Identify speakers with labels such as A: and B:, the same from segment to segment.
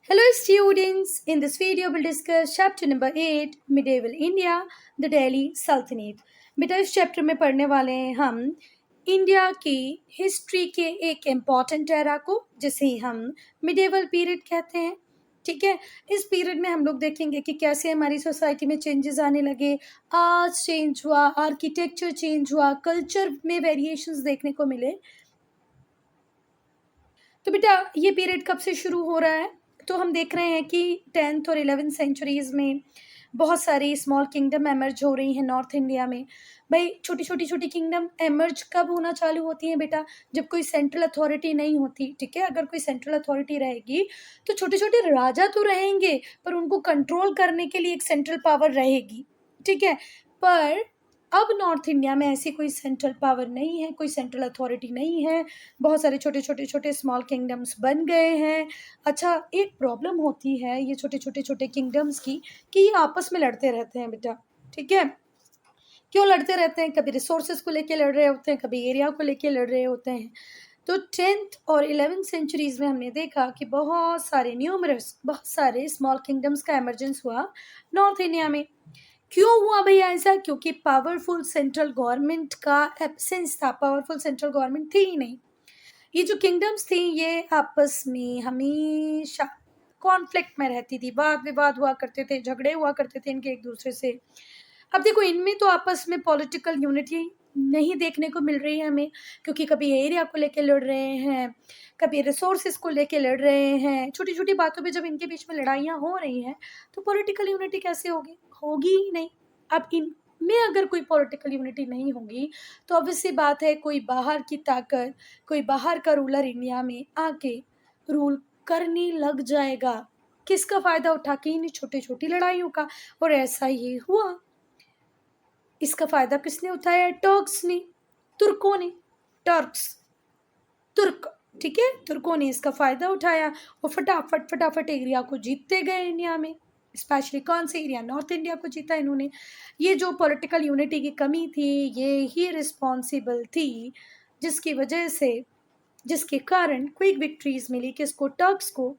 A: Hello students, in this video we'll discuss chapter number 8 Medieval India, the Delhi Sultanate। बेटा इस chapter में पढ़ने वाले हैं हम इंडिया की हिस्ट्री के एक इम्पॉर्टेंट एरा को जिसे हम मिडेवल पीरियड कहते हैं। ठीक है, इस पीरियड में हम लोग देखेंगे कि कैसे हमारी सोसाइटी में चेंजेस आने लगे, आर्ट चेंज हुआ, आर्किटेक्चर चेंज हुआ, कल्चर में वेरिएशंस देखने को मिले। तो बेटा ये पीरियड कब से शुरू हो रहा है? तो हम देख रहे हैं कि 10th और 11th सेंचुरीज़ में बहुत सारी स्मॉल किंगडम एमर्ज हो रही हैं नॉर्थ इंडिया में। भाई छोटी किंगडम एमर्ज कब होना चालू होती हैं बेटा? जब कोई सेंट्रल अथॉरिटी नहीं होती। ठीक है, अगर कोई सेंट्रल अथॉरिटी रहेगी तो छोटे राजा तो रहेंगे पर उनको कंट्रोल करने के लिए एक सेंट्रल पावर रहेगी। ठीक है, पर अब नॉर्थ इंडिया में ऐसी कोई सेंट्रल पावर नहीं है, कोई सेंट्रल अथॉरिटी नहीं है। बहुत सारे छोटे स्मॉल किंगडम्स बन गए हैं। अच्छा, एक प्रॉब्लम होती है ये छोटे किंगडम्स की कि ये आपस में लड़ते रहते हैं बेटा। ठीक है, क्यों लड़ते रहते हैं? कभी रिसोर्सेज को लेके लड़ रहे होते हैं, कभी एरिया को लेके लड़ रहे होते हैं। तो 10th और 11th सेंचुरीज में हमने देखा कि बहुत सारे स्मॉल किंगडम्स का एमरजेंस हुआ नॉर्थ इंडिया में। क्यों हुआ भैया ऐसा? क्योंकि पावरफुल सेंट्रल गवर्नमेंट का एब्सेंस था, पावरफुल सेंट्रल गवर्नमेंट थी ही नहीं। ये जो किंगडम्स थी ये आपस में हमेशा कॉन्फ्लिक्ट में रहती थी, वाद विवाद हुआ करते थे, झगड़े हुआ करते थे इनके एक दूसरे से। अब देखो इनमें तो आपस में पॉलिटिकल यूनिटी नहीं देखने को मिल रही है हमें, क्योंकि कभी एरिया को लेके लड़ रहे हैं, कभी रिसोर्सेज को लेके लड़ रहे हैं। छोटी बातों पे जब इनके बीच में लड़ाइयाँ हो रही हैं तो पॉलिटिकल यूनिटी कैसे होगी? होगी ही नहीं। अब इनमें अगर कोई पॉलिटिकल यूनिटी नहीं होगी तो ऑब्वियस सी बात है कोई बाहर की ताकत, कोई बाहर का रूलर इंडिया में आके रूल करने लग जाएगा। किसका फायदा उठा के? इन छोटी लड़ाइयों का। और ऐसा ही हुआ। इसका फायदा किसने उठाया? टर्क्स ने, तुर्कों ने, टर्क्स, तुर्क। ठीक है, तुर्कों ने इसका फायदा उठाया और फटाफट एरिया को जीतते गए इंडिया में। स्पेशली कौन से एरिया? नॉर्थ इंडिया को जीता इन्होंने। ये जो पॉलिटिकल यूनिटी की कमी थी ये ही रिस्पॉन्सिबल थी, जिसकी वजह से, जिसके कारण क्विक विक्ट्रीज मिली किसको? टर्क्स को।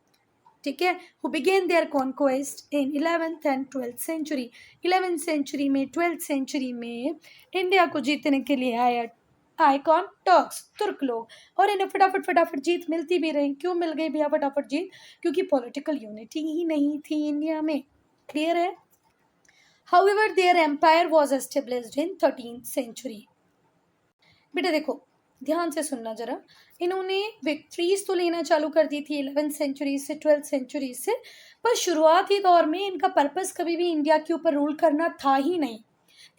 A: ठीक है, who begin their conquest in 11th and 12th century. 11th century में, 12th सेंचुरी में इंडिया को जीतने के लिए आए कौन? टर्क्स, तुर्क लोग। और इन्हें फटाफट जीत मिलती भी रही। क्यों मिल गई भैया फटाफट जीत? क्योंकि पॉलिटिकल यूनिटी ही नहीं थी इंडिया में। क्लियर है? However, their empire was established in 13th century। बेटा देखो ध्यान से सुनना जरा, इन्होंने विक्ट्रीज तो लेना चालू कर दी थी 11th सेंचुरी से, 12th सेंचुरी से, पर शुरुआती दौर में इनका पर्पस कभी भी इंडिया के ऊपर रूल करना था ही नहीं,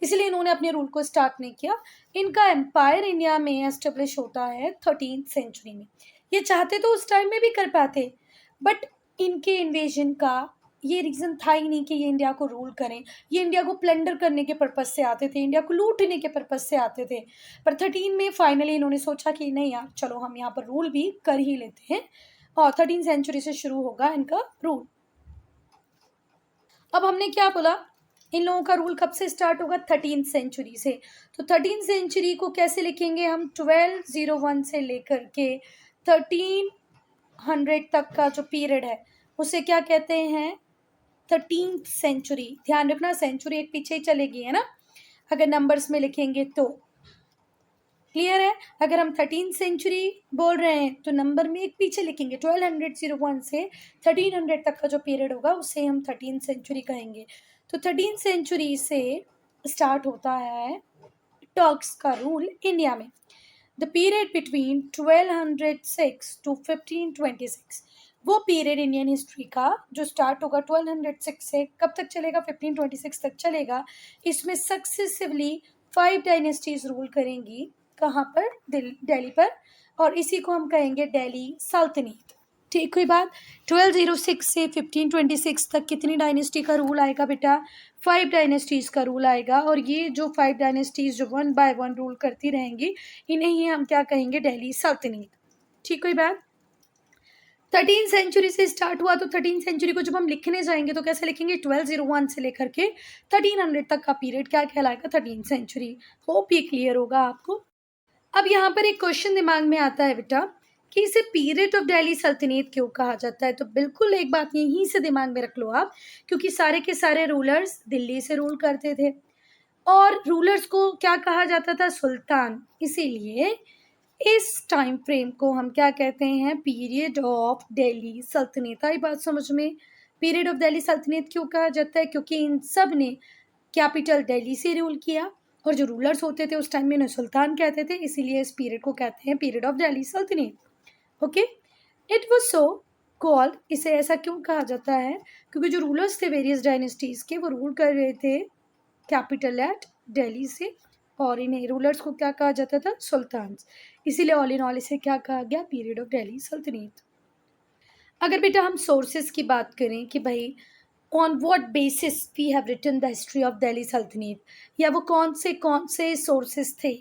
A: इसलिए इन्होंने अपने रूल को स्टार्ट नहीं किया। इनका एम्पायर इंडिया में एस्टेब्लिश होता है 13th सेंचुरी में। ये चाहते तो उस टाइम में भी कर पाते, बट इनके इन्वेजन का ये रीज़न था ही नहीं कि ये इंडिया को रूल करें। ये इंडिया को प्लंडर करने के पर्पज़ से आते थे, इंडिया को लूटने के पर्पज़ से आते थे। पर 13 में फाइनली इन्होंने सोचा कि नहीं यार, चलो हम यहाँ पर रूल भी कर ही लेते हैं, और 13 सेंचुरी से शुरू होगा इनका रूल। अब हमने क्या बोला, इन लोगों का रूल कब से स्टार्ट होगा? 13th सेंचुरी से। तो 13th सेंचुरी को कैसे लिखेंगे हम? 1201 से लेकर के 1300 तक का जो पीरियड है उसे क्या कहते हैं? 13th century. ध्यान रखना सेंचुरी एक पीछे ही चलेगी, है ना, अगर नंबर्स में लिखेंगे तो। क्लियर है? अगर हम 13th सेंचुरी बोल रहे हैं तो नंबर में एक पीछे लिखेंगे। 1201 से 1300 तक का जो पीरियड होगा उसे हम 13th सेंचुरी कहेंगे। तो 13th सेंचुरी से स्टार्ट होता है टर्क्स का रूल इंडिया में। द पीरियड बिटवीन 1206 टू 1526, वो पीरियड इंडियन हिस्ट्री का जो स्टार्ट होगा 1206 से कब तक चलेगा? 1526 तक चलेगा। इसमें सक्सेसिवली 5 डायनेस्टीज रूल करेंगी। कहाँ पर? दिल्ली पर। और इसी को हम कहेंगे दिल्ली सल्तनत। ठीक हुई बात? 1206 से 1526 तक कितनी डायनेस्टी का रूल आएगा बेटा? 5 डायनेस्टीज़ का रूल आएगा। और ये जो 5 डायनेस्टीज़ जो 1 बाय 1 रूल करती रहेंगी, इन्हें ही हम क्या कहेंगे? दिल्ली सल्तनत। ठीक हुई बात? 13th सेंचुरी से स्टार्ट हुआ, तो 13th सेंचुरी को जब हम लिखने जाएंगे तो कैसे लिखेंगे? 1201 से लेकर के 1300 तक का पीरियड क्या कहलाएगा? 13th century. होप ये क्लियर होगा आपको। अब यहाँ पर एक क्वेश्चन दिमाग में आता है बेटा कि इसे पीरियड ऑफ दिल्ली सल्तनत क्यों कहा जाता है। तो बिल्कुल एक बात यहीं से दिमाग में रख लो आप, क्योंकि सारे के सारे रूलर्स दिल्ली से रूल करते थे और रूलर्स को क्या कहा जाता था, सुल्तान। इसीलिए इस टाइम फ्रेम को हम क्या कहते हैं, पीरियड ऑफ दिल्ली सल्तनत। आई बात समझ में? पीरियड ऑफ दिल्ली सल्तनत क्यों कहा जाता है, क्योंकि इन सब ने कैपिटल दिल्ली से रूल किया और जो रूलर्स होते थे उस टाइम में उन्हें सुल्तान कहते थे, इसीलिए इस पीरियड को कहते हैं पीरियड ऑफ दिल्ली सल्तनत। Okay, it was so called, इसे ऐसा क्यों कहा जाता है, क्योंकि जो रूलर्स थे वेरियस डायनेस्टीज के, वो रूल कर रहे थे कैपिटल एट दिल्ली से, और इन्हें रूलर्स को क्या कहा जाता था, सुल्तान। इसीलिए ऑल इन ऑल इसे क्या कहा गया, पीरियड ऑफ दिल्ली सल्तनत। अगर बेटा हम सोर्सेस की बात करें कि भाई on what basis we have written the history of Delhi सल्तनत, या वो कौन से सोर्सेस थे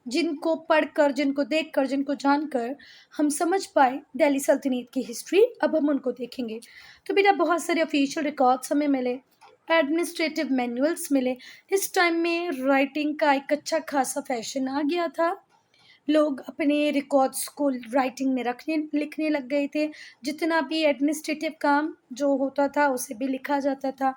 A: जिनको पढ़कर, जिनको देखकर, जिनको जानकर हम समझ पाए दिल्ली सल्तनत की हिस्ट्री, अब हम उनको देखेंगे। तो बेटा बहुत सारे ऑफिशियल रिकॉर्ड्स हमें मिले, एडमिनिस्ट्रेटिव मैनुअल्स मिले। इस टाइम में राइटिंग का एक अच्छा खासा फैशन आ गया था, लोग अपने रिकॉर्ड्स को राइटिंग में लिखने लग गए थे। जितना भी एडमिनिस्ट्रेटिव काम जो होता था उसे भी लिखा जाता था।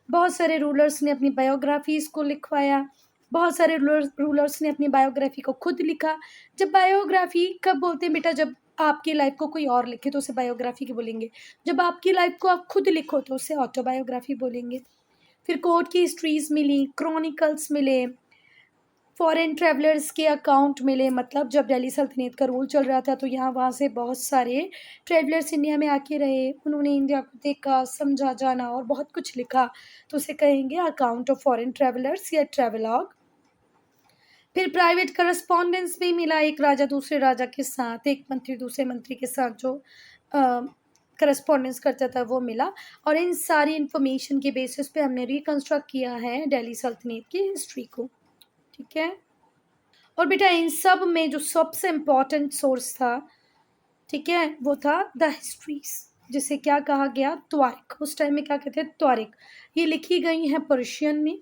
A: बहुत सारे रूलर्स ने अपनी बायोग्राफीज़ को लिखवाया, बहुत सारे रूलर्स ने अपनी बायोग्राफी को खुद लिखा। जब बायोग्राफी कब बोलते हैं बेटा, जब आपकी लाइफ को कोई और लिखे तो उसे बायोग्राफी की बोलेंगे, जब आपकी लाइफ को आप खुद लिखो तो उसे ऑटोबायोग्राफी बोलेंगे। फिर कोर्ट की हिस्ट्रीज मिली, क्रॉनिकल्स मिले, फॉरेन ट्रैवलर्स के अकाउंट मिले, मतलब जब दिल्ली सल्तनत का रूल चल रहा था तो यहाँ वहाँ से बहुत सारे ट्रैवलर्स इंडिया में आके रहे, उन्होंने इंडिया को देखा, समझा, जाना और बहुत कुछ लिखा, तो उसे कहेंगे अकाउंट ऑफ फॉरेन ट्रैवलर्स या ट्रैवलॉग। फिर प्राइवेट करस्पॉन्डेंस भी मिला, एक राजा दूसरे राजा के साथ, एक मंत्री दूसरे मंत्री के साथ जो करस्पॉन्डेंस करता था वो मिला, और इन सारी इन्फॉर्मेशन के बेसिस पे हमने रिकन्स्ट्रक्ट किया है दिल्ली सल्तनत की हिस्ट्री को। ठीक है, और बेटा इन सब में जो सबसे इम्पॉर्टेंट सोर्स था, ठीक है, वो था द हिस्ट्रीज, जिसे क्या कहा गया, त्वारिख। उस टाइम में क्या कहते हैं, त्वारिख। ये लिखी गई हैं पर्शियन में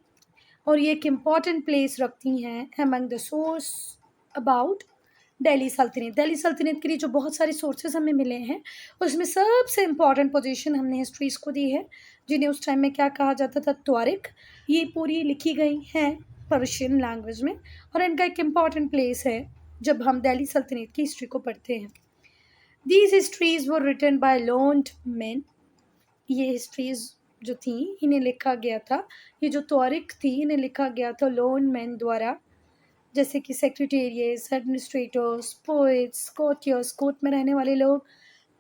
A: और ये एक इम्पॉर्टेंट प्लेस रखती हैं among the source about Delhi सल्तनत। दिल्ली सल्तनत के लिए जो बहुत सारे सोर्सेज हमें मिले हैं उसमें सबसे इम्पॉर्टेंट पोजीशन हमने हिस्ट्रीज को दी है, जिन्हें उस टाइम में क्या कहा जाता था, त्वारिख। ये पूरी लिखी गई हैं पर्शियन लैंग्वेज में और इनका एक इम्पॉर्टेंट प्लेस है जब हम दिल्ली सल्तनत की हिस्ट्री को पढ़ते हैं। These histories were written by learned men. ये हिस्ट्रीज जो थी इन्हें लिखा गया था, ये जो त्वारिख थी इन्हें लिखा गया था लर्न्ड मेन द्वारा, जैसे कि सेक्रेटेरियट्स, एडमिनिस्ट्रेटर्स, पोएट्स, कोर्टियर्स, कोर्ट में रहने वाले लोग,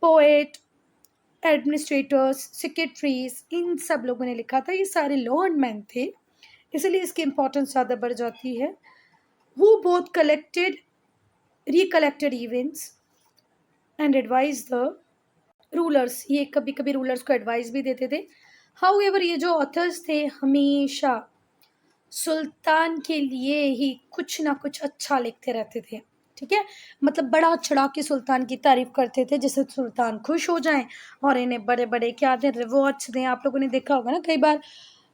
A: पोएट, एडमिनिस्ट्रेटर्स, सेक्रेटरीज, इन सब लोगों ने लिखा था। ये सारे लर्न्ड मैन थे, इसलिए इसकी इम्पोर्टेंस ज़्यादा बढ़ जाती है। Who both collected, recollected events and advise the rulers. ये कभी कभी रूलर्स को एडवाइस भी देते थे। हाउएवर ये जो ऑथर्स थे हमेशा सुल्तान के लिए ही कुछ ना कुछ अच्छा लिखते रहते थे। ठीक है, मतलब बड़ा चढ़ा के सुल्तान की तारीफ करते थे जिससे सुल्तान खुश हो जाएं और इन्हें बड़े बड़े क्या दें, रिवॉर्ड्स दें। आप लोगों ने देखा होगा ना कई बार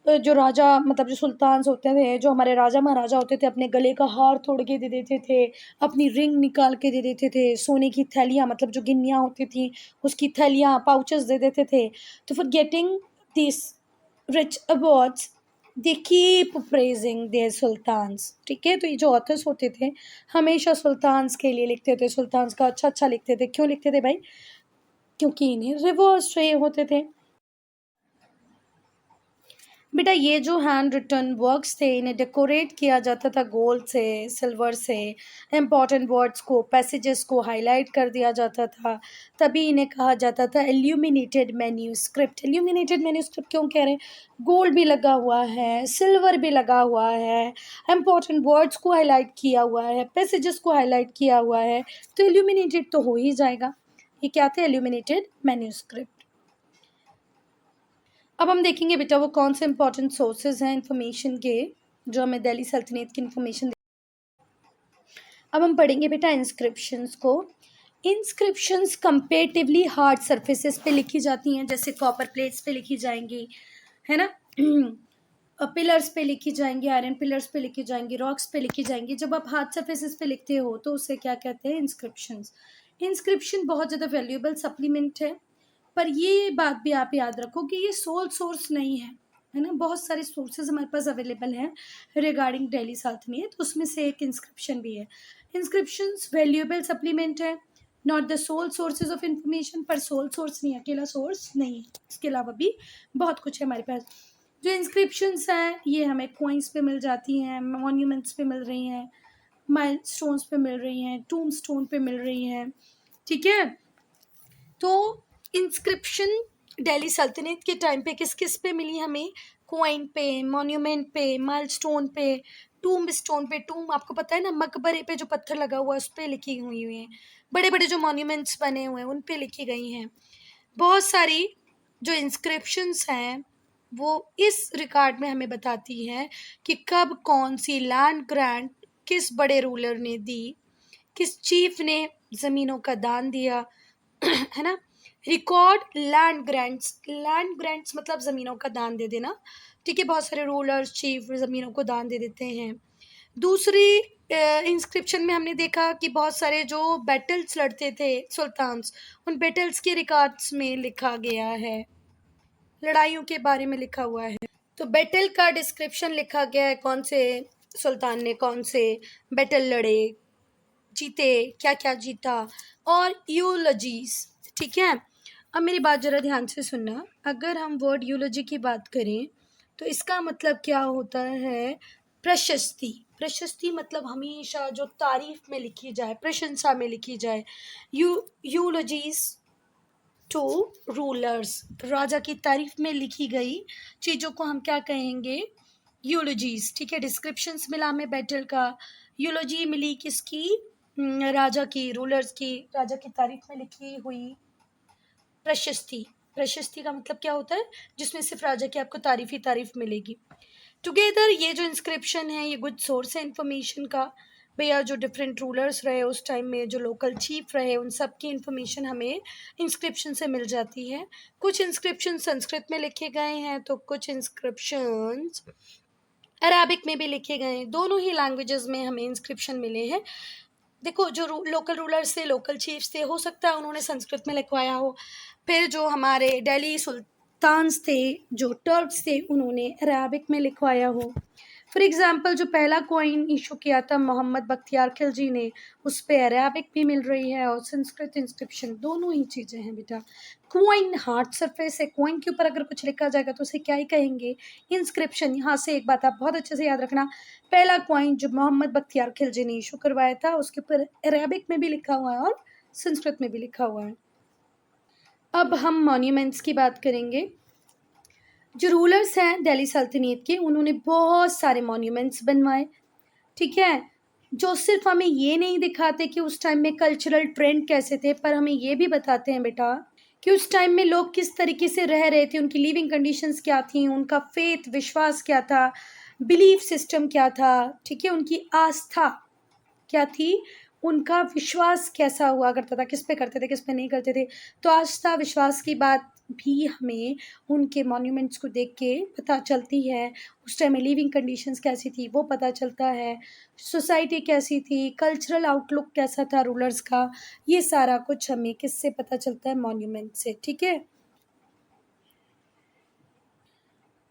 A: जो राजा, मतलब जो सुल्तान होते थे, जो हमारे राजा महाराजा होते थे, अपने गले का हार तोड़ के दे देते थे, अपनी रिंग निकाल के दे देते थे, सोने की थैलियाँ, मतलब जो गिन्नियाँ होती थी उसकी थैलियाँ, पाउचेस दे देते थे। तो for getting this rich awards they keep praising their sultans. ठीक है, तो ये जो ऑथर्स होते थे हमेशा सुल्तान्स के लिए लिखते थे, सुल्तान्स का अच्छा अच्छा लिखते थे। क्यों लिखते थे भाई, क्योंकि इन्हें रिवॉर्ड्स चाहिए होते थे। बेटा ये जो हैंड रिटन वर्क्स थे इन्हें डेकोरेट किया जाता था गोल्ड से, सिल्वर से, इम्पॉर्टेंट वर्ड्स को, पैसेजेस को हाईलाइट कर दिया जाता था, तभी इन्हें कहा जाता था इल्यूमिनेटेड मैन्यूस्क्रिप्ट। इल्यूमिनेटेड मैन्यूस्क्रिप्ट क्यों कह रहे हैं, गोल्ड भी लगा हुआ है, सिल्वर भी लगा हुआ है, इम्पॉर्टेंट वर्ड्स को हाईलाइट किया हुआ है, पैसेजेस को हाईलाइट किया हुआ है, तो इल्यूमिनेटेड तो हो ही जाएगा। ये क्या थे, इल्यूमिनेटेड मैन्यूस्क्रिप्ट। अब हम देखेंगे बेटा वो कौन से इंपॉर्टेंट सोर्सेज हैं इंफॉर्मेशन के जो हमें दिल्ली सल्तनत की इंफॉर्मेशन। अब हम पढ़ेंगे बेटा इंस्क्रिप्शंस को। इंस्क्रिप्शंस कंपेरेटिवली हार्ड सरफेसेस पे लिखी जाती हैं, जैसे कॉपर प्लेट्स पे लिखी जाएंगी, है ना, पिलर्स पे लिखी जाएंगी, आयरन पिलर्स पे लिखी जाएंगी, रॉक्स पे लिखी जाएंगी। जब आप हार्ड सरफेसेस पे लिखते हो तो उसे क्या कहते हैं, इंस्क्रिप्शंस। इंस्क्रिप्शन बहुत ज़्यादा वैल्यूएबल सप्लीमेंट है, पर ये बात भी आप याद रखो कि ये सोल सोर्स नहीं है ना? बहुत सारे सोर्सेज हमारे पास अवेलेबल हैं रिगार्डिंग दिल्ली सल्तनत, तो उसमें से एक इंस्क्रिप्शन भी है। इंस्क्रिप्शंस वैल्यूएबल सप्लीमेंट है, not the sole sources of information, पर सोल सोर्स नहीं है, अकेला सोर्स नहीं है, इसके अलावा भी बहुत कुछ है हमारे पास। जो इंस्क्रिप्शंस हैं ये हमें कॉइन्स पे मिल जाती हैं, मॉन्यूमेंट्स पे मिल रही हैं, माइलस्टोन्स पे मिल रही हैं, टूम स्टोन पे मिल रही हैं, ठीक है। तो इंस्क्रिप्शन दिल्ली सल्तनत के टाइम पे किस किस पे मिली हमें? कॉइन पे, मॉन्यूमेंट पे, माइलस्टोन पे, टूम स्टोन पे। टूम आपको पता है ना, मकबरे पे जो पत्थर लगा हुआ है उस पे लिखी हुई हैं। बड़े बड़े जो मॉन्यूमेंट्स बने हुए हैं उन पे लिखी गई हैं। बहुत सारी जो इंस्क्रिप्शंस हैं वो इस रिकॉर्ड में हमें बताती हैं कि कब कौन सी लैंड ग्रांट किस बड़े रूलर ने दी, किस चीफ ने ज़मीनों का दान दिया, है ना। रिकॉर्ड लैंड ग्रांट्स मतलब ज़मीनों का दान दे देना, ठीक है। बहुत सारे रूलर्स चीफ ज़मीनों को दान दे देते हैं। दूसरी इंस्क्रिप्शन में हमने देखा कि बहुत सारे जो बैटल्स लड़ते थे सुल्तान्स, उन बैटल्स के रिकॉर्ड्स में लिखा गया है, लड़ाइयों के बारे में लिखा हुआ है। तो बैटल का डिस्क्रिप्शन लिखा गया है, कौन से सुल्तान ने कौन से बैटल लड़े, जीते, क्या क्या जीता, और यूलॉजीज, ठीक है। अब मेरी बात ज़रा ध्यान से सुनना। अगर हम वर्ड यूलॉजी की बात करें तो इसका मतलब क्या होता है? प्रशस्ति। प्रशस्ति मतलब हमेशा जो तारीफ में लिखी जाए, प्रशंसा में लिखी जाए। यूलॉजीज टू रूलर्स, राजा की तारीफ में लिखी गई चीज़ों को हम क्या कहेंगे? यूलॉजीज, ठीक है। डिस्क्रिप्शंस मिला हमें बैटल का, यूलॉजी मिली किसकी? राजा की, रूलर्स की, राजा की तारीफ में लिखी हुई प्रशस्ति। प्रशस्ति का मतलब क्या होता है? जिसमें सिर्फ राजा की आपको तारीफ ही तारीफ मिलेगी। टुगेदर ये जो इंस्क्रिप्शन है ये गुड सोर्स है इंफॉर्मेशन का। भैया जो डिफरेंट रूलर्स रहे उस टाइम में, जो लोकल चीफ रहे, उन सब की इंफॉर्मेशन हमें इंस्क्रिप्शन से मिल जाती है। कुछ इंस्क्रिप्शन संस्कृत में लिखे गए हैं तो कुछ इंस्क्रिप्शंस अराबिक में भी लिखे गए हैं। दोनों ही लैंग्वेजेस में हमें इंस्क्रिप्शन मिले हैं। देखो जो लोकल रूलर्स थे, लोकल चीफ्स थे, हो सकता है उन्होंने संस्कृत में लिखवाया हो। फिर जो हमारे दिल्ली सुल्तान्स थे, जो टर्क्स थे, उन्होंने अराबिक में लिखवाया हो। फॉर एग्जांपल जो पहला कॉइन इशू किया था मोहम्मद बख्तियार खिलजी ने, उस पे अराबिक भी मिल रही है और संस्कृत इंस्क्रिप्शन, दोनों ही चीज़ें हैं बेटा। कॉइन हार्ड सरफेस है, कॉइन के ऊपर अगर कुछ लिखा जाएगा तो उसे क्या ही कहेंगे? इंस्क्रिप्शन। यहाँ से एक बात आप बहुत अच्छे से याद रखना, पहला कॉइन जो मोहम्मद बख्तियार खिलजी ने इशू करवाया था उसके ऊपर अरेबिक में भी लिखा हुआ है और संस्कृत में भी लिखा हुआ है। अब हम मॉन्यूमेंट्स की बात करेंगे। जो रूलर्स हैं दिल्ली सल्तनत के, उन्होंने बहुत सारे मॉन्यूमेंट्स बनवाए, ठीक है। जो सिर्फ हमें ये नहीं दिखाते कि उस टाइम में कल्चरल ट्रेंड कैसे थे, पर हमें ये भी बताते हैं बेटा कि उस टाइम में लोग किस तरीके से रह रहे थे, उनकी लिविंग कंडीशंस क्या थी, उनका फेथ विश्वास क्या था, बिलीफ सिस्टम क्या था, ठीक है। उनकी आस्था क्या थी, उनका विश्वास कैसा हुआ करता था, किस पे करते थे, किस पे नहीं करते थे। तो आस्था विश्वास की बात भी हमें उनके मॉन्यूमेंट्स को देख के पता चलती है। उस टाइम में लिविंग कंडीशंस कैसी थी वो पता चलता है, सोसाइटी कैसी थी, कल्चरल आउटलुक कैसा था रूलर्स का, ये सारा कुछ हमें किससे पता चलता है? मॉन्यूमेंट से, ठीक है।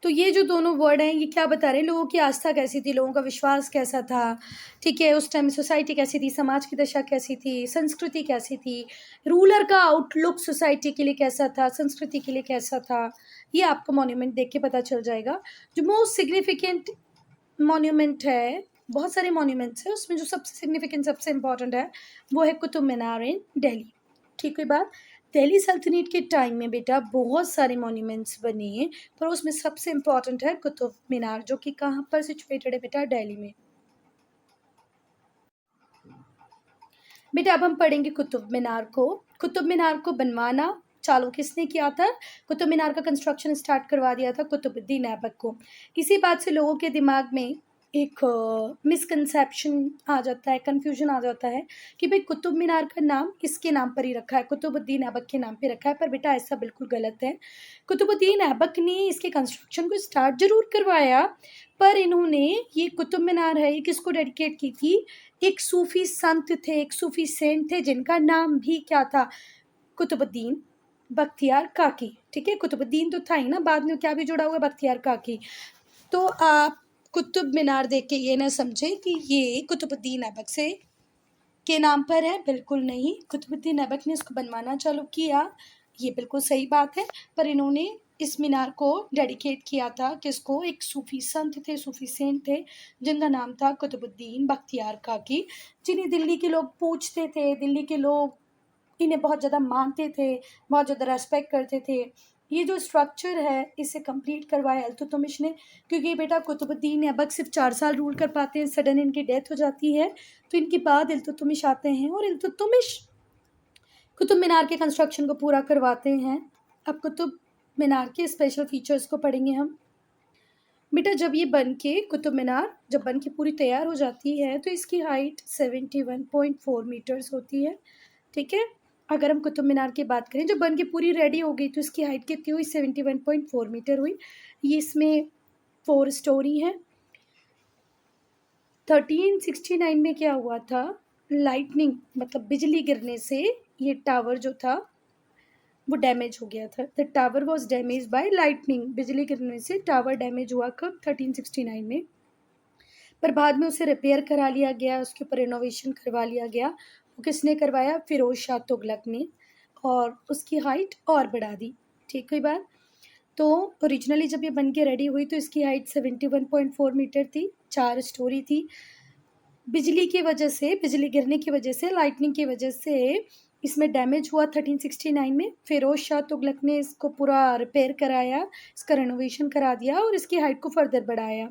A: तो ये जो दोनों वर्ड हैं ये क्या बता रहे हैं? लोगों की आस्था कैसी थी, लोगों का विश्वास कैसा था, ठीक है। उस टाइम सोसाइटी कैसी थी, समाज की दशा कैसी थी, संस्कृति कैसी थी, रूलर का आउटलुक सोसाइटी के लिए कैसा था, संस्कृति के लिए कैसा था, ये आपको मॉन्यूमेंट देख के पता चल जाएगा। जो मोस्ट सिग्निफिकेंट मॉन्यूमेंट है, बहुत सारे मॉन्यूमेंट्स हैं, उसमें जो सबसे सिग्निफिकेंट सबसे इम्पॉर्टेंट है वो है कुतुब मीनार इन दिल्ली, ठीक हुई बात। दिल्ली सल्तनत के टाइम में बेटा बहुत सारे मॉन्यूमेंट्स बने, पर उसमें सबसे इम्पॉर्टेंट है कुतुब मीनार, जो कि कहाँ पर सिचुएटेड है बेटा? दिल्ली में। बेटा अब हम पढ़ेंगे कुतुब मीनार को। कुतुब मीनार को बनवाना चालू किसने किया था? कुतुब मीनार का कंस्ट्रक्शन स्टार्ट करवा दिया था कुतुबुद्दीन ऐबक को। इसी बात से लोगों के दिमाग में एक मिसकंसेप्शन आ जाता है, कन्फ्यूजन आ जाता है कि भाई कुतुब मीनार का नाम इसके नाम पर ही रखा है, कुतुबुद्दीन ऐबक के नाम पे रखा है, पर बेटा ऐसा बिल्कुल गलत है। कुतुबुद्दीन ऐबक ने इसके कंस्ट्रक्शन को स्टार्ट ज़रूर करवाया, पर इन्होंने ये कुतुब मीनार है ये किसको डेडिकेट की थी? एक सूफ़ी संत थे, एक सूफ़ी सेंट थे जिनका नाम भी क्या था? कुतुबुद्दीन बख्तियार काकी, ठीक है? कुतुबुद्दीन तो था ही ना, बाद में क्या भी जुड़ा हुआ है? बख्तियार काकी। तो आप कुतुब मीनार देख के ये ना समझें कि ये कुतुबुद्दीन ऐबक से के नाम पर है, बिल्कुल नहीं। कुतुबुद्दीन ऐबक ने इसको बनवाना चालू किया, ये बिल्कुल सही बात है, पर इन्होंने इस मीनार को डेडिकेट किया था किसको? एक सूफ़ी संत थे, सूफ़ी सेंट थे, जिनका नाम था कुतुबुद्दीन बख्तियार काकी, जिन्हें दिल्ली के लोग पूजते थे, दिल्ली के लोग इन्हें बहुत ज़्यादा मानते थे, बहुत ज़्यादा रेस्पेक्ट करते थे। ये जो स्ट्रक्चर है इसे कंप्लीट करवाया इल्तुतमिश ने, क्योंकि बेटा कुतुबुद्दीन ऐबक सिर्फ 4 साल रूल कर पाते हैं, सडन इनकी डेथ हो जाती है, तो इनके बाद इल्तुतमिश आते हैं और इल्तुतमिश कुतुब मीनार के कंस्ट्रक्शन को पूरा करवाते हैं। अब कुतुब मीनार के स्पेशल फीचर्स को पढ़ेंगे हम। बेटा जब ये बन के कुतुब मीनार जब बन के पूरी तैयार हो जाती है तो इसकी हाइट 71.4 मीटर्स होती है, ठीक है? अगर हम कुतुब मीनार की बात करें, जब बन के पूरी रेडी हो गई तो इसकी हाइट कितनी हुई? 71.4 मीटर हुई। ये इसमें 4 स्टोरी है। 1369 में क्या हुआ था? लाइटनिंग मतलब बिजली गिरने से ये टावर जो था वो डैमेज हो गया था। The tower was damage bye lightning, बिजली गिरने से टावर डैमेज हुआ कब? 1369 में। पर बाद में उसे रिपेयर करा लिया गया, उसके ऊपर रिनोवेशन करवा लिया गया। वो किसने करवाया? फिरोज शाह तुगलक ने, और उसकी हाइट और बढ़ा दी। ठीक हुई बात? तो ओरिजिनली जब ये बन के रेडी हुई तो इसकी हाइट 71.4 मीटर थी, 4 स्टोरी थी। बिजली की वजह से, बिजली गिरने की वजह से, लाइटनिंग की वजह से इसमें डैमेज हुआ 1369 में। फिरोज शाह तुगलक ने इसको पूरा रिपेयर कराया, इसका रेनोवेशन करा दिया और इसकी हाइट को फर्दर बढ़ाया।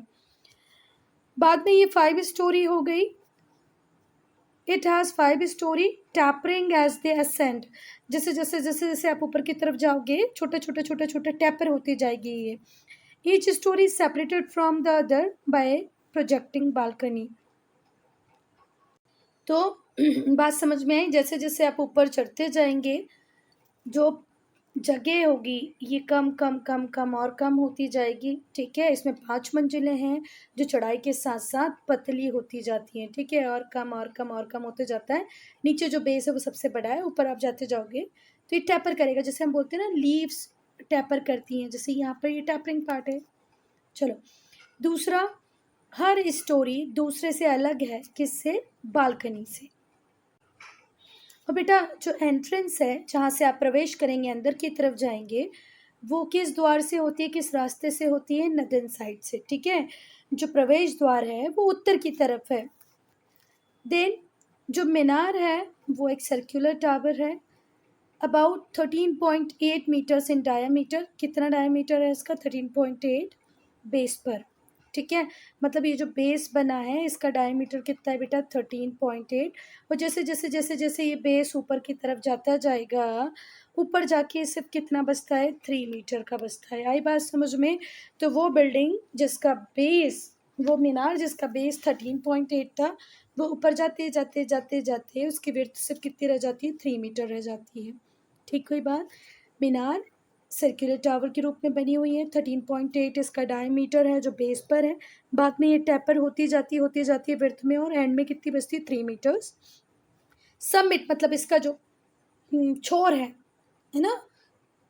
A: बाद में ये 5 स्टोरी हो गई। It has 5 story tapering as they ascend. जैसे आप ऊपर की तरफ जाओगे, छोटे टैपर होती जाएगी ये। Each story separated from the other by projecting balcony. तो बात समझ में आई? जैसे जैसे आप ऊपर चढ़ते जाएंगे, जो जगह होगी ये कम और कम होती जाएगी, ठीक है? इसमें 5 मंजिलें हैं जो चढ़ाई के साथ साथ पतली होती जाती हैं, ठीक है? और कम होते जाता है। नीचे जो बेस है वो सबसे बड़ा है, ऊपर आप जाते जाओगे तो ये टैपर करेगा, जैसे हम बोलते हैं ना लीव्स टैपर करती हैं, जैसे यहाँ पर ये टैपरिंग पार्ट है। चलो दूसरा, हर स्टोरी दूसरे से अलग है, किससे? बालकनी से। और बेटा जो एंट्रेंस है जहाँ से आप प्रवेश करेंगे, अंदर की तरफ जाएंगे, वो किस द्वार से होती है, किस रास्ते से होती है? नदन साइड से, ठीक है? जो प्रवेश द्वार है वो उत्तर की तरफ है। देन जो मीनार है वो एक सर्कुलर टावर है, अबाउट 13.8 मीटर्स इन डायामीटर। कितना डायामीटर है इसका? 13.8 बेस पर, ठीक है? मतलब ये जो बेस बना है इसका डायमीटर कितना है बेटा? 13.8। और जैसे ये बेस ऊपर की तरफ जाता जाएगा, ऊपर जाके सिर्फ कितना बचता है? 3 मीटर का बचता है। आई बात समझ में? तो वो बिल्डिंग जिसका बेस, वो मीनार जिसका बेस 13.8 था, वो ऊपर जाते उसकी विड्थ सिर्फ कितनी रह जाती है? 3 मीटर रह जाती है। ठीक हुई बात? मीनार सर्कुलर टावर के रूप में बनी हुई है, 13.8 इसका डायमीटर है जो बेस पर है। बाद में ये टैपर होती जाती है विड्थ में, और एंड में कितनी बचती है? 3 मीटर्स। समिट मतलब इसका जो छोर है ना,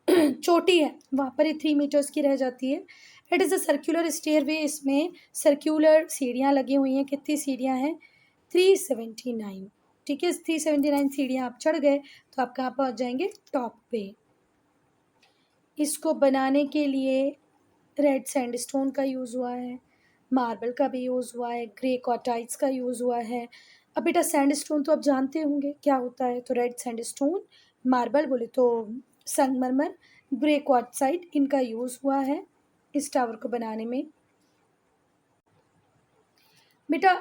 A: चोटी है, वहाँ पर ये 3 मीटर्स की रह जाती है। It is a circular stairway, इसमें सर्कुलर सीढ़ियाँ लगी हुई हैं। कितनी सीढ़ियाँ हैं? 379, ठीक है? 379 सीढ़ियाँ आप चढ़ गए तो आप कहाँ पहुँच जाएंगे? टॉप पे। इसको बनाने के लिए रेड सैंडस्टोन का यूज़ हुआ है, मार्बल का भी यूज़ हुआ है, ग्रे क्वार्टाइट्स का यूज़ हुआ है। अब बेटा सैंडस्टोन तो आप जानते होंगे क्या होता है, तो रेड सैंडस्टोन, मार्बल बोले तो संगमरमर, ग्रे क्वार्टसाइट, इनका यूज़ हुआ है इस टावर को बनाने में। बेटा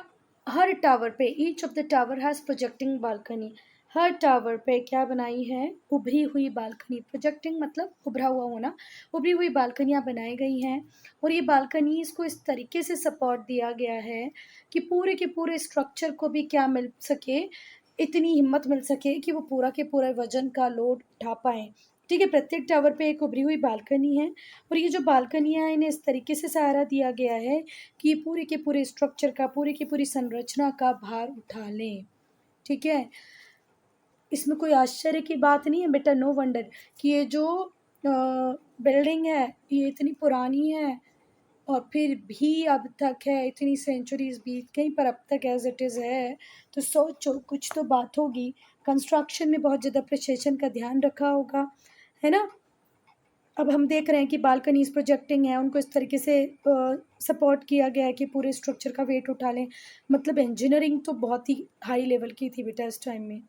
A: हर टावर पे, each of the tower has projecting balcony. Her tower पे क्या बनाई है, उभरी हुई बालकनी, प्रोजेक्टिंग मतलब उभरा हुआ होना, उभरी हुई बालकनियाँ बनाई गई हैं। और ये बालकनीज़ को इस तरीके से सपोर्ट दिया गया है कि पूरे के पूरे स्ट्रक्चर को भी क्या मिल सके, इतनी हिम्मत मिल सके कि वो पूरा के पूरा वजन का लोड उठा पाएँ। ठीक है, प्रत्येक टावर पे एक उभरी हुई बालकनी है और ये जो बालकनियाँ हैं इन्हें इस तरीके से सहारा दिया गया है कि ये पूरे के पूरे स्ट्रक्चर का, पूरी की पूरी संरचना का भार उठा लें। ठीक है? इसमें कोई आश्चर्य की बात नहीं है बेटा, नो वंडर कि ये जो बिल्डिंग है ये इतनी पुरानी है और फिर भी अब तक है, इतनी सेंचुरीज बीत गई पर अब तक एज इट इज़ है। तो सोचो कुछ तो बात होगी, कंस्ट्रक्शन में बहुत ज़्यादा प्रिसिशन का ध्यान रखा होगा, है ना। अब हम देख रहे हैं कि बालकनीज प्रोजेक्टिंग है, उनको इस तरीके से सपोर्ट किया गया है कि पूरे स्ट्रक्चर का वेट उठा लें। मतलब इंजीनियरिंग तो बहुत ही हाई लेवल की थी बेटा इस टाइम में।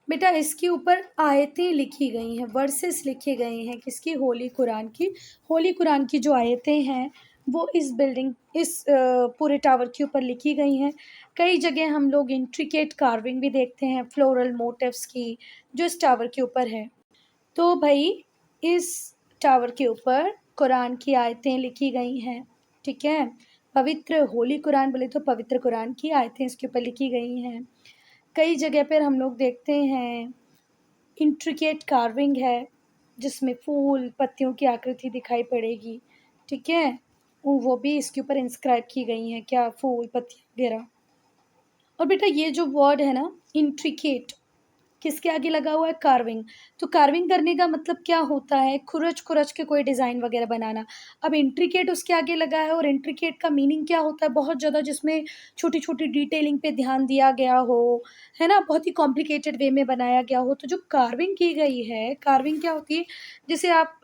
A: बेटा इसके ऊपर आयतें लिखी गई हैं, वर्सेस लिखे गए हैं किसकी, होली कुरान की। होली कुरान की जो आयतें हैं वो इस बिल्डिंग, इस पूरे टावर के ऊपर लिखी गई हैं। कई जगह हम लोग इंट्रिकेट कार्विंग भी देखते हैं फ्लोरल मोटिव्स की, जो इस टावर के ऊपर है। तो भाई इस टावर के ऊपर कुरान की आयतें लिखी गई हैं। ठीक है, पवित्र होली कुरान बोले तो पवित्र कुरान की आयतें इसके ऊपर लिखी गई हैं। कई जगह पर हम लोग देखते हैं इंट्रिकेट कार्विंग है जिसमें फूल पत्तियों की आकृति दिखाई पड़ेगी। ठीक है, वो भी इसके ऊपर इंस्क्राइब की गई हैं, क्या फूल पत्ती वगैरह। और बेटा ये जो वर्ड है ना इंट्रिकेट, किसके आगे लगा हुआ है, कार्विंग। तो कार्विंग करने का मतलब क्या होता है, खुरच खुरच के कोई डिज़ाइन वगैरह बनाना। अब इंट्रिकेट उसके आगे लगा है और इंट्रिकेट का मीनिंग क्या होता है, बहुत ज़्यादा जिसमें छोटी छोटी डिटेलिंग पे ध्यान दिया गया हो, है ना, बहुत ही कॉम्प्लिकेटेड वे में बनाया गया हो। तो जो कार्विंग की गई है, कार्विंग क्या होती है, जैसे आप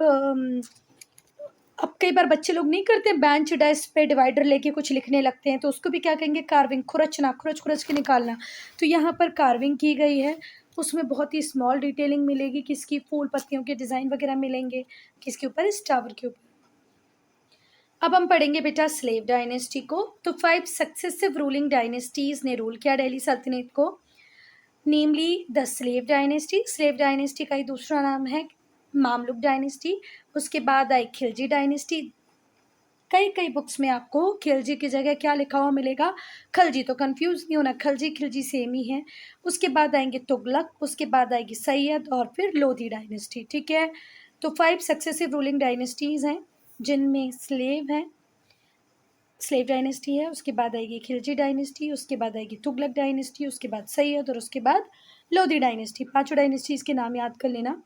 A: अब कई बार बच्चे लोग नहीं करते, बेंच डेस्क पे डिवाइडर लेके कुछ लिखने लगते हैं, तो उसको भी क्या कहेंगे, कार्विंग, खुरचना, खुरच खुरच के निकालना। तो यहाँ पर कार्विंग की गई है, उसमें बहुत ही स्मॉल डिटेलिंग मिलेगी, किसकी, फूल पत्तियों के डिज़ाइन वगैरह मिलेंगे किसके ऊपर, इस टावर के ऊपर। अब हम पढ़ेंगे बेटा स्लेव डायनेस्टी को। तो 5 सक्सेसिव रूलिंग डायनेस्टीज ने रूल किया दिल्ली सल्तनत को, namely the slave dynasty. Slave dynasty का ही दूसरा नाम है मामलुक डायनेस्टी। उसके बाद आई खिलजी डायनेस्टी। कई कई बुक्स में आपको खिलजी की जगह क्या लिखा हुआ मिलेगा, खलजी। तो कंफ्यूज नहीं होना, खलजी खिलजी सेम ही है। उसके बाद आएंगे तुगलक, उसके बाद आएगी सैयद और फिर लोधी डायनेस्टी। ठीक है, तो 5 सक्सेसिव रूलिंग डायनेस्टीज हैं जिनमें स्लेव है, स्लेव डायनेस्टी है, उसके बाद आएगी खिलजी डायनेस्टी, उसके बाद आएगी तुगलक डायनेस्टी, उसके बाद सैयद और उसके बाद लोधी डायनेस्टी। पांचों डायनेस्टीज के नाम याद कर लेना।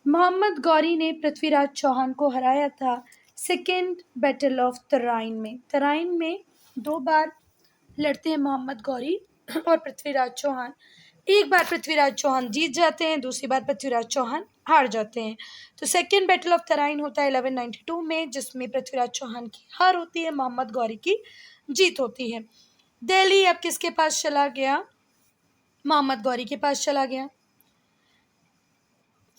A: मोहम्मद गौरी ने पृथ्वीराज चौहान को हराया था सेकेंड बैटल ऑफ तराइन में। तराइन में 2 बार लड़ते हैं मोहम्मद गौरी और पृथ्वीराज चौहान। एक बार पृथ्वीराज चौहान जीत जाते हैं, दूसरी बार पृथ्वीराज चौहान हार जाते हैं। तो सेकेंड बैटल ऑफ तराइन होता है 1192 में, जिसमें पृथ्वीराज चौहान की हार होती है, मोहम्मद गौरी की जीत होती है। दिल्ली अब किसके पास चला गया, मोहम्मद गौरी के पास चला गया।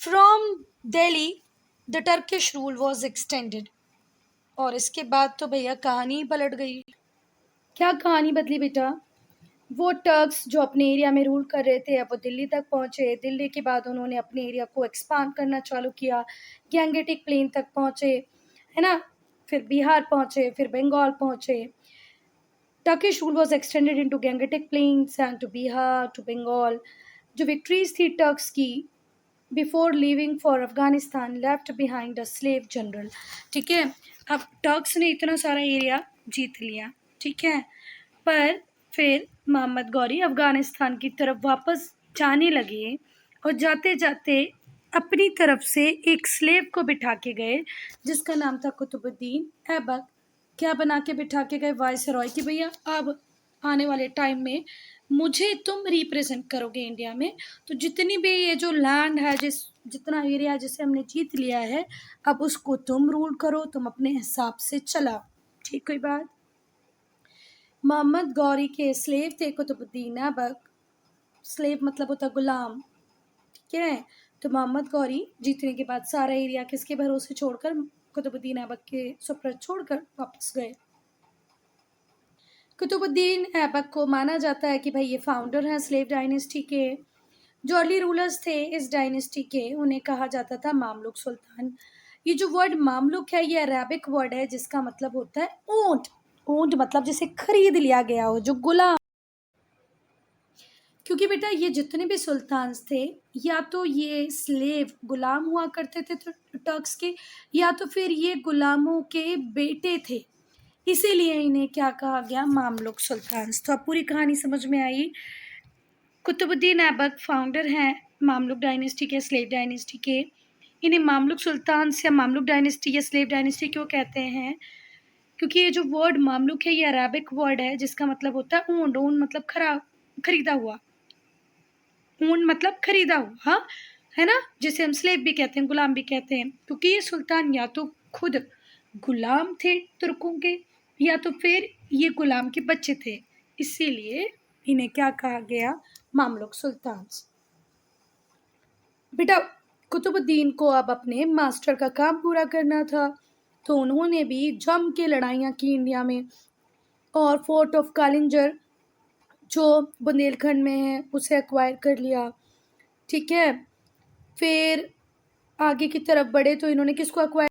A: From Delhi the Turkish rule was extended. और इसके बाद तो भैया कहानी ही पलट गई। क्या कहानी बदली बेटा, वो टर्क्स जो अपने एरिया में रूल कर रहे थे अब वो दिल्ली तक पहुँचे। दिल्ली के बाद उन्होंने अपने एरिया को एक्सपांड करना चालू किया, गैंगेटिक प्लेन तक पहुँचे, है ना, फिर बिहार पहुँचे, फिर बंगाल पहुँचे। Turkish rule was extended into Gangetic plains and to Bihar to Bengal. जो विक्ट्रीज थी टर्क्स की before leaving for Afghanistan left behind a slave general. ठीक है, अब टर्क्स ने इतना सारा एरिया जीत लिया, ठीक है, पर फिर मोहम्मद गौरी अफगानिस्तान की तरफ वापस जाने लगे और जाते जाते अपनी तरफ से एक स्लेव को बिठा के गए जिसका नाम था कुतुबुद्दीन ऐबक। क्या बना के बिठा के गए, वायसरॉय, कि भैया अब आने वाले टाइम में मुझे तुम रिप्रेजेंट करोगे इंडिया में, तो जितनी भी ये जो लैंड है, जितना एरिया जिसे हमने जीत लिया है, अब उसको तुम रूल करो, तुम अपने हिसाब से चलाओ। ठीक कोई बात। मोहम्मद गौरी के स्लेव थे कुतुबुद्दीन ऐबक। स्लेव मतलब होता गुलाम, ठीक है। तो मोहम्मद गौरी जीतने के बाद सारा एरिया किसके भरोसे छोड़कर, कुतुबुद्दीन ऐबक के सुपुर्द छोड़कर वापस गए। कुतुबुद्दीन ऐबक को माना जाता है कि भाई ये फाउंडर हैं स्लेव डायनेस्टी के। जो अर्ली रूलर्स थे इस डायनेस्टी के, उन्हें कहा जाता था मामलुक सुल्तान। ये जो वर्ड मामलुक है ये अरेबिक वर्ड है जिसका मतलब होता है ऊंट। ऊंट मतलब जिसे खरीद लिया गया हो, जो गुलाम। क्योंकि बेटा ये जितने भी सुल्तान थे या तो ये स्लेव गुलाम हुआ करते थे टर्क्स के, या तो फिर ये गुलामों के बेटे थे, इसीलिए इन्हें क्या कहा गया, मामलुक सुल्तान। तो अब पूरी कहानी समझ में आई। कुतुबुद्दीन ऐबक फाउंडर हैं मामलुक डायनेस्टी के, स्लेव डायनेस्टी के। इन्हें मामलुक सुल्तान या मामलुक डायनेस्टी या स्लेव डायनेस्टी क्यों कहते हैं? क्योंकि ये जो वर्ड मामलुक है ये अरेबिक वर्ड है जिसका मतलब होता है ऊंट। ऊंट मतलब खरीदा हुआ। ऊंट मतलब खरीदा हुआ, हाँ, है ना, जिसे हम स्लेव भी कहते हैं, गुलाम भी कहते हैं। क्योंकि ये सुल्तान या तो खुद गुलाम थे तुर्कों के, या तो फिर ये गुलाम के बच्चे थे, इसीलिए इन्हें क्या कहा गया, मामलुक सुल्तान। बेटा कुतुबुद्दीन को अब अपने मास्टर का काम पूरा करना था, तो उन्होंने भी जम के लड़ाइयाँ की इंडिया में, और फोर्ट ऑफ कालिंजर जो बुंदेलखंड में है उसे एक्वायर कर लिया। ठीक है, फिर आगे की तरफ बढ़े तो इन्होंने किसको एक्वायर